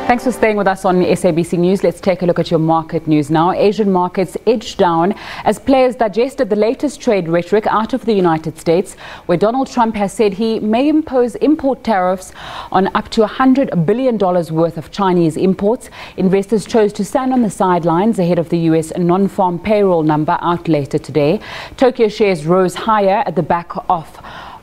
Thanks for staying with us on SABC News. Let's take a look at your market news now. Asian markets edged down as players digested the latest trade rhetoric out of the United States, where Donald Trump has said he may impose import tariffs on up to $100 billion worth of Chinese imports. Investors chose to stand on the sidelines ahead of the U.S. non-farm payroll number out later today. Tokyo shares rose higher at the back of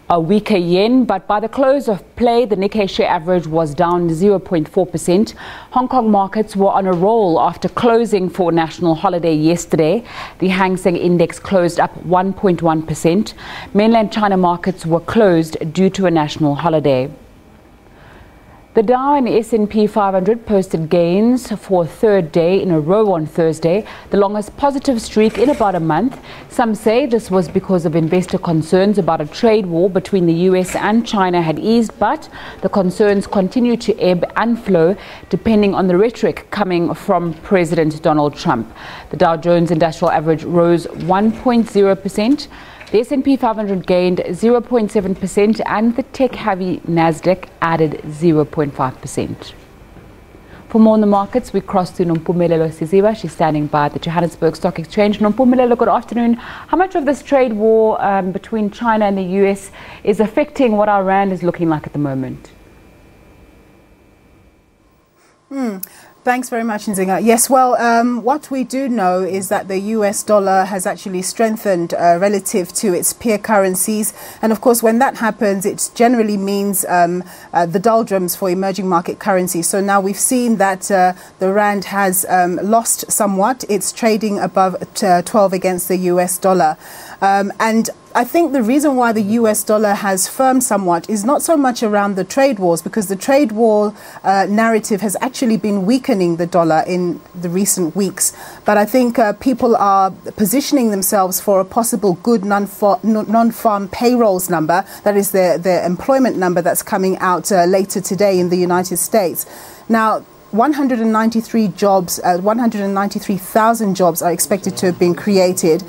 a weaker yen, but by the close of play, the Nikkei share average was down 0.4%. Hong Kong markets were on a roll after closing for a national holiday yesterday. The Hang Seng Index closed up 1.1%. Mainland China markets were closed due to a national holiday. The Dow and S&P 500 posted gains for a third day in a row on Thursday, the longest positive streak in about a month. Some say this was because of investor concerns about a trade war between the US and China had eased, but the concerns continue to ebb and flow depending on the rhetoric coming from President Donald Trump. The Dow Jones Industrial Average rose 1.0%. The S&P 500 gained 0.7% and the tech-heavy Nasdaq added 0.5%. For more on the markets, we cross to Nompumelelo Siziba. She's standing by at the Johannesburg Stock Exchange. Nompumelelo, good afternoon. How much of this trade war between China and the US is affecting what our rand is looking like at the moment? Thanks very much, Nzinga. Yes, well, what we do know is that the US dollar has actually strengthened relative to its peer currencies. And of course, when that happens, it generally means the doldrums for emerging market currencies. So now we've seen that the rand has lost somewhat. It's trading above 12 against the US dollar. And I think the reason why the US dollar has firmed somewhat is not so much around the trade wars, because the trade war narrative has actually been weakening the dollar in the recent weeks. But I think people are positioning themselves for a possible good non-farm payrolls number. That is the employment number that's coming out later today in the United States. Now, 193,000 jobs are expected to have been created.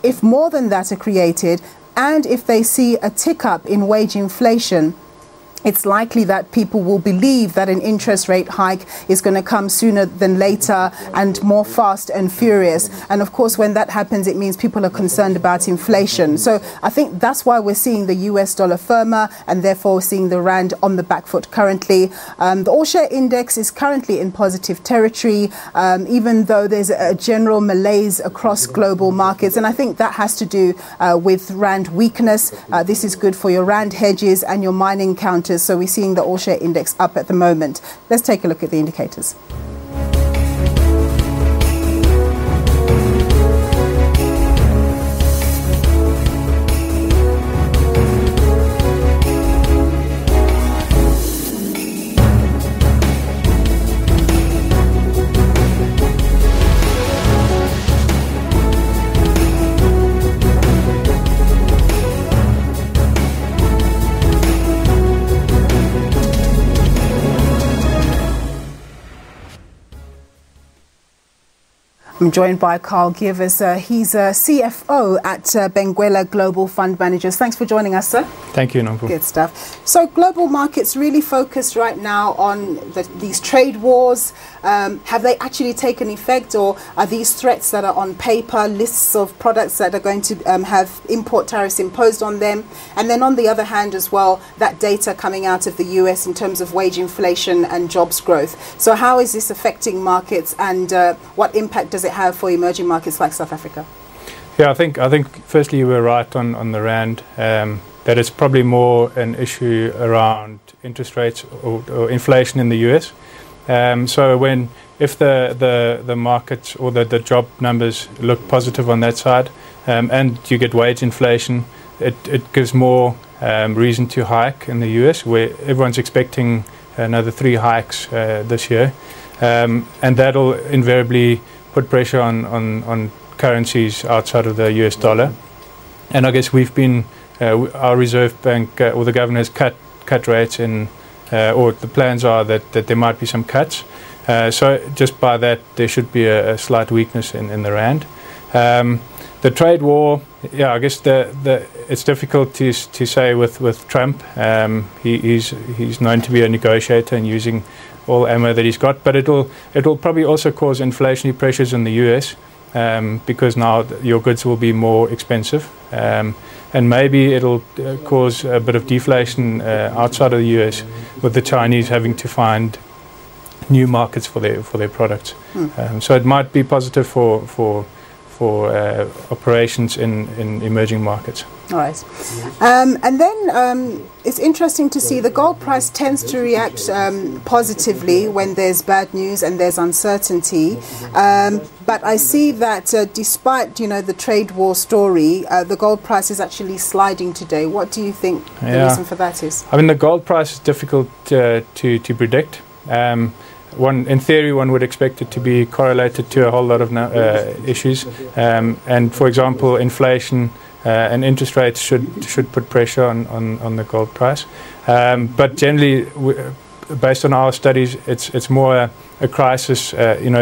If more than that are created, and if they see a tick up in wage inflation, it's likely that people will believe that an interest rate hike is going to come sooner than later and more fast and furious. And of course, when that happens, it means people are concerned about inflation. So I think that's why we're seeing the US dollar firmer and therefore seeing the rand on the back foot currently. The all-share index is currently in positive territory, even though there's a general malaise across global markets. And I think that has to do with rand weakness. This is good for your rand hedges and your mining counters. So we're seeing the all-share index up at the moment. Let's take a look at the indicators. I'm joined by Carl Givers. He's a CFO at Benguela Global Fund Managers. Thanks for joining us, sir. Thank you, Nompu. Good stuff. So global markets really focused right now on these trade wars. Have they actually taken effect, or are these threats that are on paper, lists of products that are going to have import tariffs imposed on them? And then on the other hand as well, that data coming out of the US in terms of wage inflation and jobs growth. So how is this affecting markets, and what impact does it have for emerging markets like South Africa? Yeah, I think firstly you were right on the rand, that it's probably more an issue around interest rates or inflation in the US. So if the markets or the job numbers look positive on that side, and you get wage inflation, it gives more reason to hike in the US, where everyone's expecting another 3 hikes this year, and that'll invariably put pressure on currencies outside of the US dollar. And I guess we've been our Reserve Bank or the governor has cut rates in, or the plans are that there might be some cuts. So just by that, there should be a slight weakness in the rand. The trade war, Yeah, I guess it's difficult to say with Trump. He's known to be a negotiator and using all ammo that he's got, but it'll probably also cause inflationary pressures in the US because now your goods will be more expensive, and maybe it'll cause a bit of deflation outside of the US, with the Chinese having to find new markets for their products. So it might be positive for operations in emerging markets. All right. And then it's interesting to see the gold price tends to react positively when there's bad news and there's uncertainty. But I see that despite, the trade war story, the gold price is actually sliding today. What do you think the reason for that is? I mean, the gold price is difficult to predict. In theory, one would expect it to be correlated to a whole lot of issues, and for example, inflation and interest rates should put pressure on the gold price. But generally, based on our studies, it's more a crisis,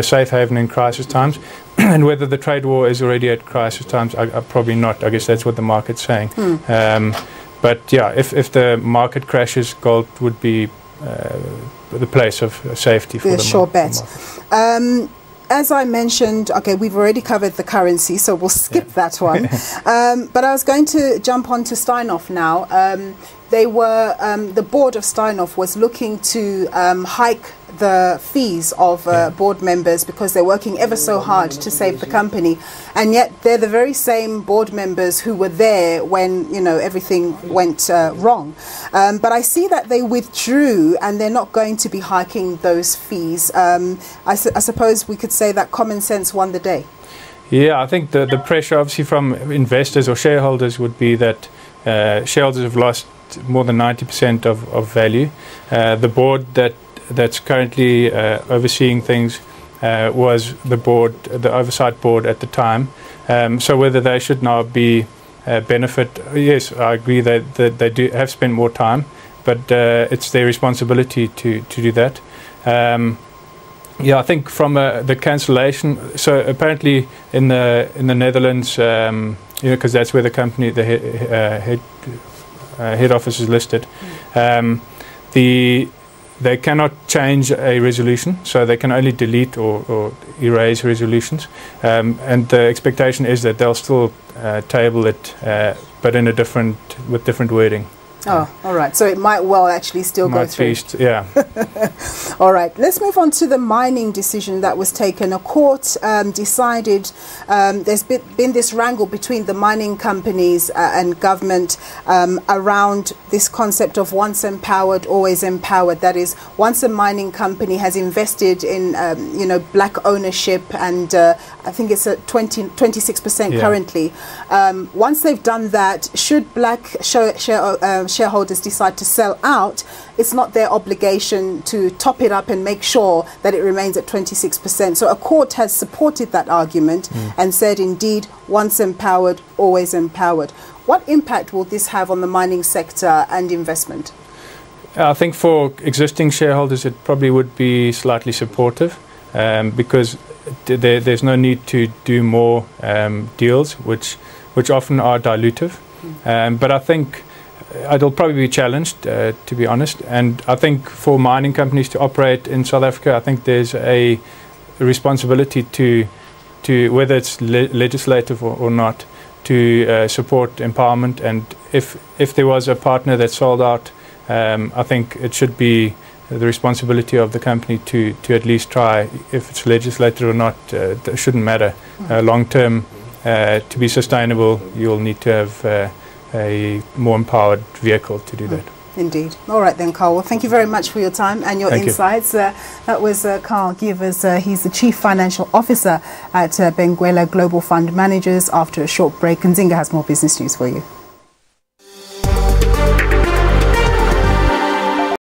safe haven in crisis times. And whether the trade war is already at crisis times, I probably not. I guess that's what the market's saying. But yeah, if the market crashes, gold would be the place of safety for the sure bet. As I mentioned, okay, we've already covered the currency, so we'll skip that one. But I was going to jump on to Steinhoff now. The board of Steinhoff was looking to hike the fees of board members because they're working ever so hard to save the company, and yet they're the very same board members who were there when everything went wrong. But I see that they withdrew and they're not going to be hiking those fees. I suppose we could say that common sense won the day. Yeah, I think the pressure obviously from investors or shareholders would be that shareholders have lost more than 90% of value. The board that's currently overseeing things was the oversight board at the time. So whether they should now be benefit, yes, I agree that they do have spent more time, but it's their responsibility to do that. Yeah, I think from the cancellation. So apparently in the Netherlands, because that's where the company, the head office is listed. They cannot change a resolution, so they can only delete or erase resolutions. And the expectation is that they'll still table it, but with different wording. Oh, all right. So it might well actually still go through. Yeah. All right. Let's move on to the mining decision that was taken. A court decided there's been this wrangle between the mining companies and government around this concept of once empowered, always empowered. That is, once a mining company has invested in, black ownership, and I think it's at 26% currently. Once they've done that, should black shareholders decide to sell out, it's not their obligation to top it up and make sure that it remains at 26%. So a court has supported that argument and said, indeed, once empowered, always empowered. What impact will this have on the mining sector and investment? I think for existing shareholders, it probably would be slightly supportive because there's no need to do more deals, which often are dilutive. But I think it'll probably be challenged, to be honest. And I think for mining companies to operate in South Africa, I think there's a responsibility to whether it's legislative or not, to support empowerment. And if there was a partner that sold out, I think it should be the responsibility of the company to at least try. If it's legislated or not, it shouldn't matter. Long term, to be sustainable, you'll need to have a more empowered vehicle to do that. Indeed. All right then, Carl. Well, thank you very much for your time and your insights. That was Carl Givers. He's the Chief Financial Officer at Benguela Global Fund Managers. After a short break, Nzinga has more business news for you.